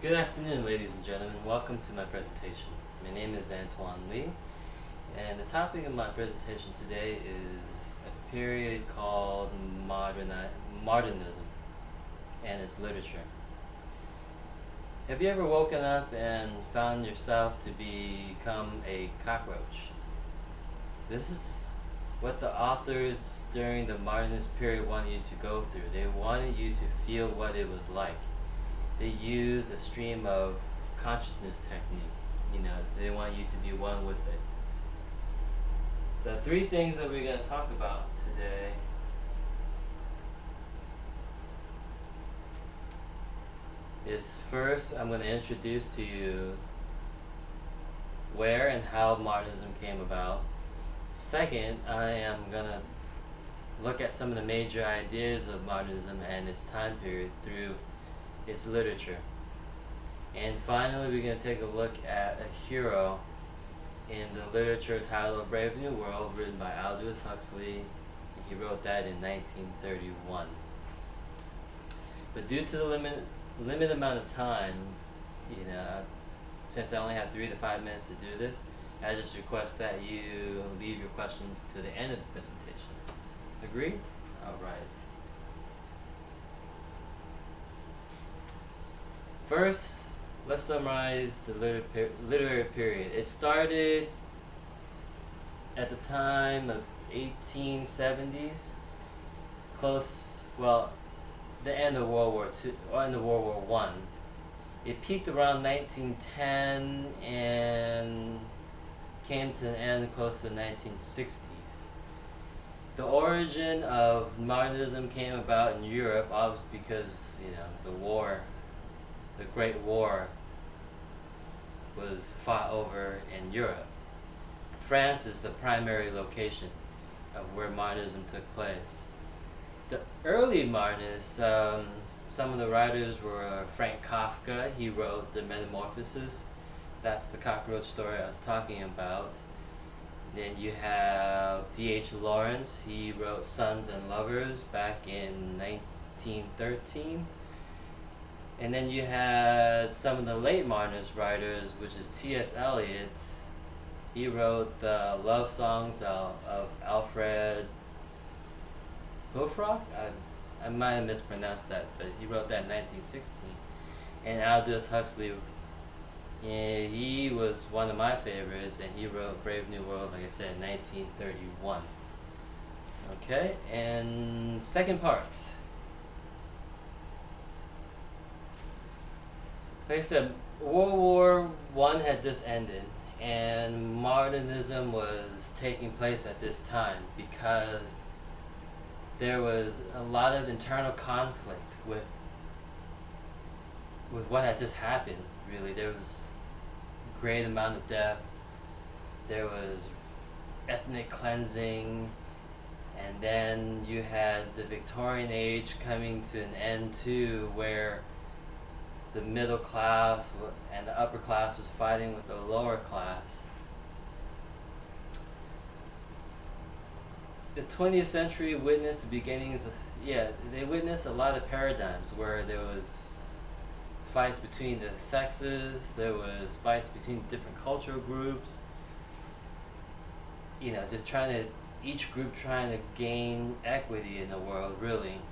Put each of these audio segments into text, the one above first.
Good afternoon, ladies and gentlemen. Welcome to my presentation. My name is Antoine Lee, and the topic of my presentation today is a period called Modernism and its literature. Have you ever woken up and found yourself to become a cockroach? This is what the authors during the modernist period wanted you to go through. They wanted you to feel what it was like. They used a stream of consciousness technique. They want you to be one with it. The three things that we're going to talk about today is, first, I'm going to introduce to you where and how modernism came about. Second, I am going to look at some of the major ideas of modernism and its time period through its literature. And finally, we're going to take a look at a hero in the literature titled Brave New World, written by Aldous Huxley. He wrote that in 1931. But due to the limited amount of time, since I only have 3 to 5 minutes to do this, I just request that you leave your questions to the end of the presentation. Agree? Alright. First, let's summarize the literary period. It started at the time of 1870s, the end of World War II, or end of World War I. It peaked around 1910 and came to an end close to the 1960s. The origin of modernism came about in Europe, obviously because the Great War was fought over in Europe. France is the primary location of where modernism took place. The early modernists, some of the writers were Frank Kafka. He wrote The Metamorphosis. That's the cockroach story I was talking about. Then you have D.H. Lawrence. He wrote Sons and Lovers back in 1913. And then you had some of the late modernist writers, which is T.S. Eliot. He wrote the love songs of Alfred Hofrock. I might have mispronounced that, but he wrote that in 1916. And Aldous Huxley, he was one of my favorites, and he wrote Brave New World, like I said, in 1931. Okay, and second part. Like I said, World War I had just ended, and modernism was taking place at this time because there was a lot of internal conflict with what had just happened. Really, there was a great amount of deaths, there was ethnic cleansing, and then you had the Victorian age coming to an end too, where the middle class and the upper class was fighting with the lower class. The 20th century witnessed the beginnings of, they witnessed a lot of paradigms where there was fights between the sexes, there was fights between different cultural groups, each group trying to gain equity in the world, really.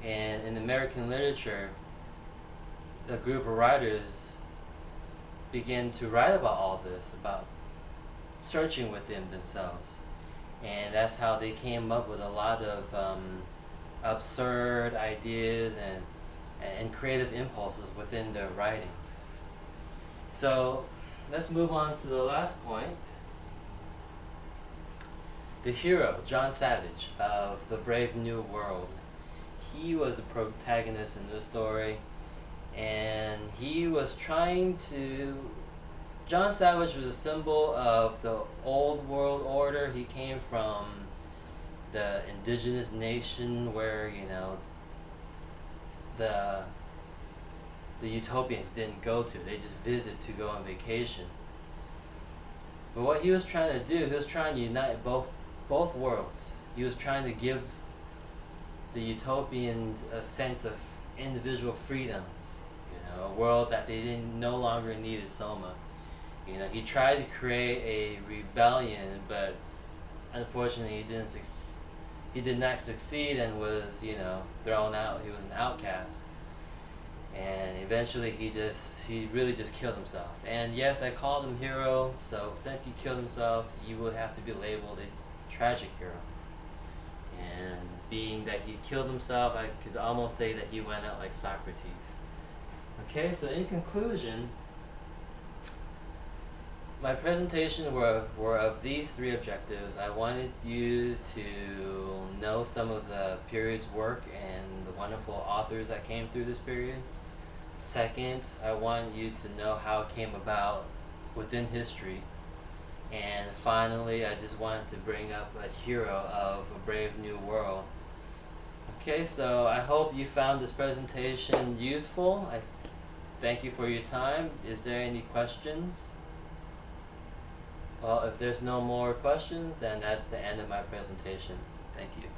And in American literature, a group of writers began to write about all this, about searching within themselves. And that's how they came up with a lot of absurd ideas and creative impulses within their writings. So let's move on to the last point. The hero, John Savage, of The Brave New World. He was the protagonist in this story. And he was John Savage was a symbol of the old world order. He came from the indigenous nation where, the utopians didn't go to. They just visited to go on vacation. But what he was trying to do, he was trying to unite both worlds. He was trying to give the utopians a sense of individual freedoms, know, a world that they didn't no longer needed Soma. You know, he tried to create a rebellion, but unfortunately he did not succeed and was, you know, thrown out. He was an outcast. And eventually he really just killed himself. And yes, I called him hero, so since he killed himself, you would have to be labeled a tragic hero. And being that he killed himself, I could almost say that he went out like Socrates. Okay, so in conclusion, my presentation were of these three objectives. I wanted you to know some of the period's work and the wonderful authors that came through this period. Second, I want you to know how it came about within history. And finally, I just wanted to bring up a hero of A Brave New World. Okay, so I hope you found this presentation useful. I thank you for your time. Is there any questions? Well, if there's no more questions, then that's the end of my presentation. Thank you.